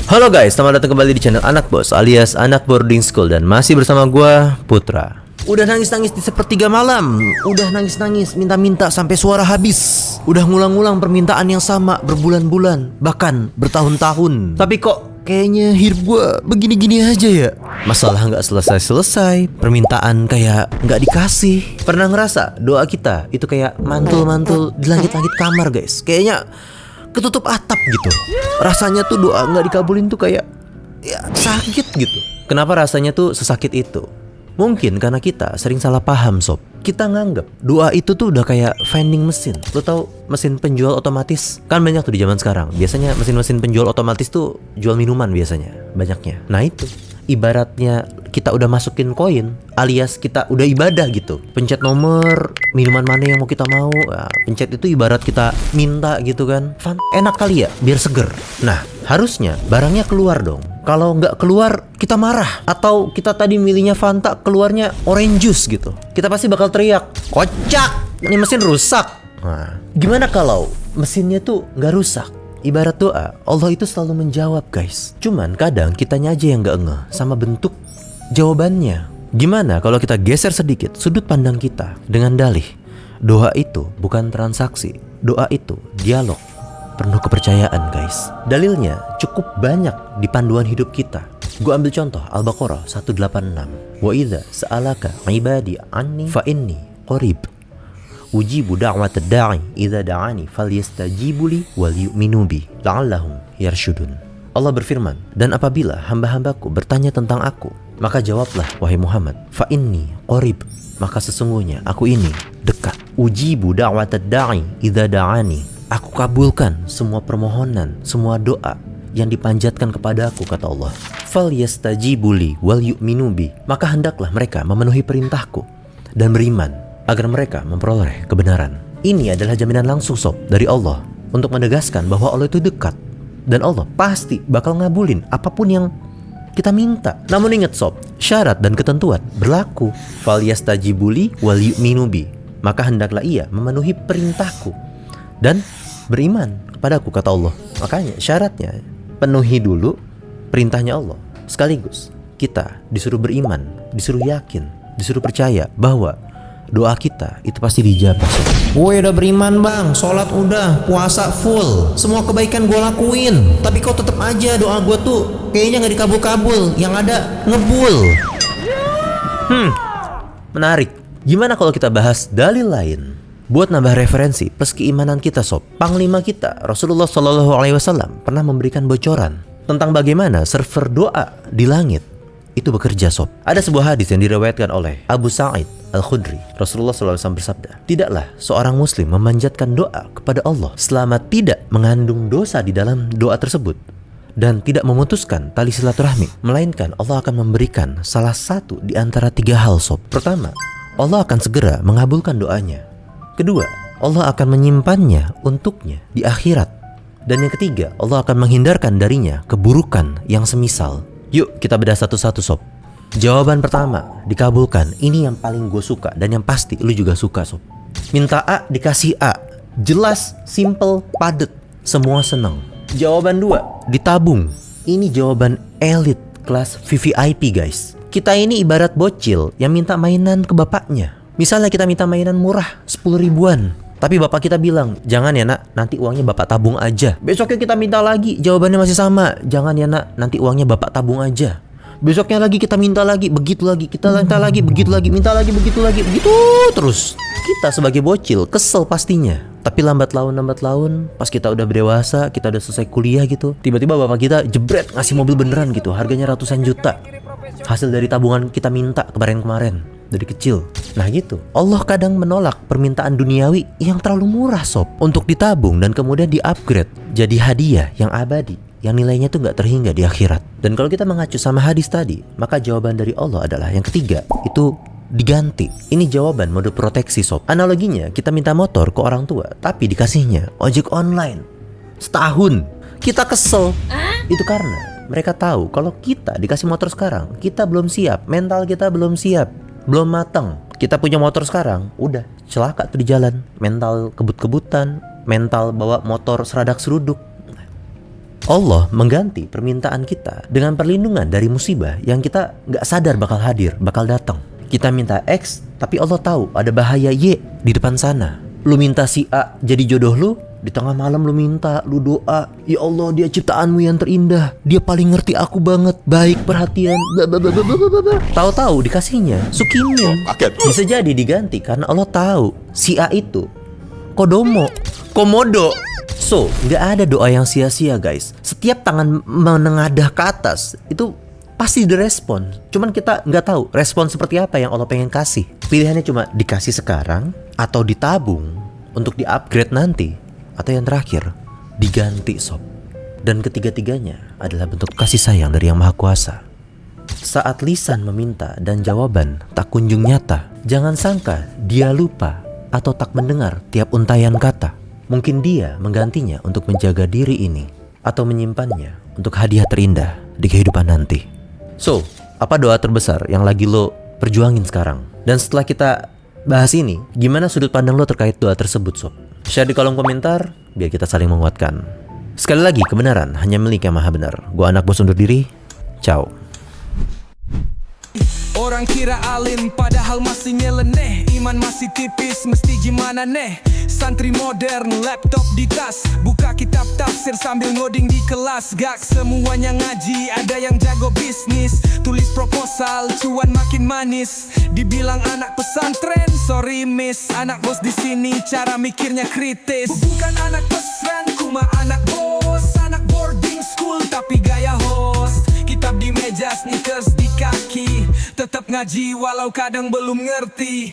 Halo guys, selamat datang kembali di channel Anak Bos alias Anak Boarding School. Dan masih bersama gua, Putra. Udah nangis-nangis di sepertiga malam. Udah nangis-nangis, minta-minta sampai suara habis. Udah ngulang-ngulang permintaan yang sama berbulan-bulan, bahkan bertahun-tahun. Tapi kok kayaknya hidup gua begini-gini aja ya. Masalah nggak selesai-selesai, permintaan kayak nggak dikasih. Pernah ngerasa doa kita itu kayak mantul-mantul di langit-langit kamar guys? Kayaknya ketutup atap gitu. Rasanya tuh doa nggak dikabulin tuh kayak ya sakit gitu. Kenapa rasanya tuh sesakit itu? Mungkin karena kita sering salah paham sob. Kita nganggep doa itu tuh udah kayak vending mesin. Lo tau mesin penjual otomatis? Kan banyak tuh di zaman sekarang. Biasanya mesin-mesin penjual otomatis tuh jual minuman biasanya banyaknya. Nah itu ibaratnya kita udah masukin koin alias kita udah ibadah gitu. Pencet nomor minuman mana yang mau kita mau. Nah, pencet itu ibarat kita minta gitu kan. Enak kali ya biar seger. Nah harusnya barangnya keluar dong. Kalau nggak keluar kita marah. Atau kita tadi milihnya Fanta keluarnya orange juice gitu. Kita pasti bakal teriak, kocak, ini mesin rusak. Nah, gimana kalau mesinnya tuh nggak rusak? Ibarat doa, Allah itu selalu menjawab guys. Cuman kadang kitanya aja yang nggak ngeh sama bentuk jawabannya. Gimana kalau kita geser sedikit sudut pandang kita dengan dalih, doa itu bukan transaksi, doa itu dialog penuh kepercayaan guys. Dalilnya cukup banyak di panduan hidup kita. Gue ambil contoh Al-Baqarah 186. Wa idza sa'alaka ibadi anni fa inni qarib ujibu da'watad da'i idza da'ani falyastajibu li wal yu'minu bi la'allahum yarshudun. Allah berfirman, dan apabila hamba-hambaku bertanya tentang aku, maka jawablah wahai Muhammad, fa inni qarib, maka sesungguhnya aku ini dekat. Ujibu da'watad da'i idza da'ani, aku kabulkan semua permohonan, semua doa yang dipanjatkan kepada aku, kata Allah. Falyastajibu li wal yu'minu bi, maka hendaklah mereka memenuhi perintahku dan beriman agar mereka memperoleh kebenaran. Ini adalah jaminan langsung sob dari Allah untuk menegaskan bahwa Allah itu dekat dan Allah pasti bakal ngabulin apapun yang kita minta. Namun ingat sob, syarat dan ketentuan berlaku. Falyastajibu li wal yu'minu bi, maka hendaklah ia memenuhi perintahku dan beriman kepadaku, kata Allah. Makanya syaratnya penuhi dulu perintahnya Allah. Sekaligus kita disuruh beriman, disuruh yakin, disuruh percaya bahwa doa kita itu pasti dijabah. Gue udah beriman bang, sholat udah, puasa full, semua kebaikan gue lakuin, tapi kok tetep aja doa gue tuh kayaknya gak dikabul-kabul, yang ada ngebul. Menarik. Gimana kalau kita bahas dalil lain buat nambah referensi plus keimanan kita sob? Panglima kita Rasulullah SAW pernah memberikan bocoran tentang bagaimana server doa di langit itu bekerja sob. Ada sebuah hadis yang diriwayatkan oleh Abu Sa'id Al-Khudri. Rasulullah SAW bersabda, tidaklah seorang muslim memanjatkan doa kepada Allah selama tidak mengandung dosa di dalam doa tersebut dan tidak memutuskan tali silaturahmi, melainkan Allah akan memberikan salah satu di antara tiga hal sob. Pertama, Allah akan segera mengabulkan doanya. Kedua, Allah akan menyimpannya untuknya di akhirat. Dan yang ketiga, Allah akan menghindarkan darinya keburukan yang semisal. Yuk kita bedah satu-satu sob. Jawaban pertama dikabulkan. Ini yang paling gue suka dan yang pasti lu juga suka sob. Minta A dikasih A. Jelas, simple, padet, semua seneng. Jawaban 2 ditabung. Ini jawaban elit kelas VVIP guys. Kita ini ibarat bocil yang minta mainan ke bapaknya. Misalnya kita minta mainan murah 10 ribuan, tapi bapak kita bilang, jangan ya nak, nanti uangnya bapak tabung aja. Besoknya kita minta lagi, jawabannya masih sama, jangan ya nak, nanti uangnya bapak tabung aja. Besoknya lagi kita minta lagi, begitu lagi, kita minta lagi, begitu lagi, minta lagi, begitu lagi, begitu terus. Kita sebagai bocil kesel pastinya. Tapi lambat laun, pas kita udah dewasa, kita udah selesai kuliah gitu, tiba-tiba bapak kita jebret ngasih mobil beneran gitu, harganya ratusan juta. Hasil dari tabungan kita minta kemarin-kemarin dari kecil. Nah gitu, Allah kadang menolak permintaan duniawi yang terlalu murah sob untuk ditabung dan kemudian di-upgrade jadi hadiah yang abadi, yang nilainya tuh gak terhingga di akhirat. Dan kalau kita mengacu sama hadis tadi, maka jawaban dari Allah adalah yang ketiga, itu diganti. Ini jawaban mode proteksi sob. Analoginya, kita minta motor ke orang tua, tapi dikasihnya ojek online setahun. Kita kesel. Itu karena mereka tahu kalau kita dikasih motor sekarang, kita belum siap, mental kita belum siap, belum matang. Kita punya motor sekarang, udah celaka tuh di jalan, mental kebut-kebutan, mental bawa motor seradak seruduk. Allah mengganti permintaan kita dengan perlindungan dari musibah yang kita nggak sadar bakal hadir, bakal datang. Kita minta X, tapi Allah tahu ada bahaya Y di depan sana. Lu minta si A jadi jodoh lu, di tengah malam lu minta, lu doa, ya Allah dia ciptaanmu yang terindah, dia paling ngerti aku banget, baik, perhatian, tahu-tahu dikasihnya Sukimnya. Bisa jadi diganti karena Allah tahu si A itu komodo. So, nggak ada doa yang sia-sia guys. Setiap tangan menengadah ke atas itu pasti direspon. Cuman kita nggak tahu respon seperti apa yang Allah pengen kasih. Pilihannya cuma dikasih sekarang atau ditabung untuk di-upgrade nanti, atau yang terakhir diganti sob. Dan ketiga-tiganya adalah bentuk kasih sayang dari Yang Maha Kuasa. Saat lisan meminta dan jawaban tak kunjung nyata, jangan sangka dia lupa atau tak mendengar tiap untayan kata. Mungkin dia menggantinya untuk menjaga diri ini, atau menyimpannya untuk hadiah terindah di kehidupan nanti. So, apa doa terbesar yang lagi lo perjuangin sekarang? Dan setelah kita bahas ini, gimana sudut pandang lo terkait doa tersebut sob? Share di kolom komentar biar kita saling menguatkan. Sekali lagi, kebenaran hanya milik Yang Maha Benar. Gua Anak Bos undur diri. Ciao. Orang kira alim padahal masih nyeleneh, iman masih tipis mesti gimana neh. Santri modern, laptop di tas, buka kitab tafsir sambil ngoding di kelas. Gak semuanya ngaji, ada yang jago bisnis, tulis proposal, cuan makin manis. Dibilang anak pesantren, sorry miss, anak bos di sini cara mikirnya kritis. Bukan anak pesantren, cuma anak bos, anak boarding school tapi gaya host. Kitab di meja, sneakers di kaki, tetap ngaji walau kadang belum ngerti.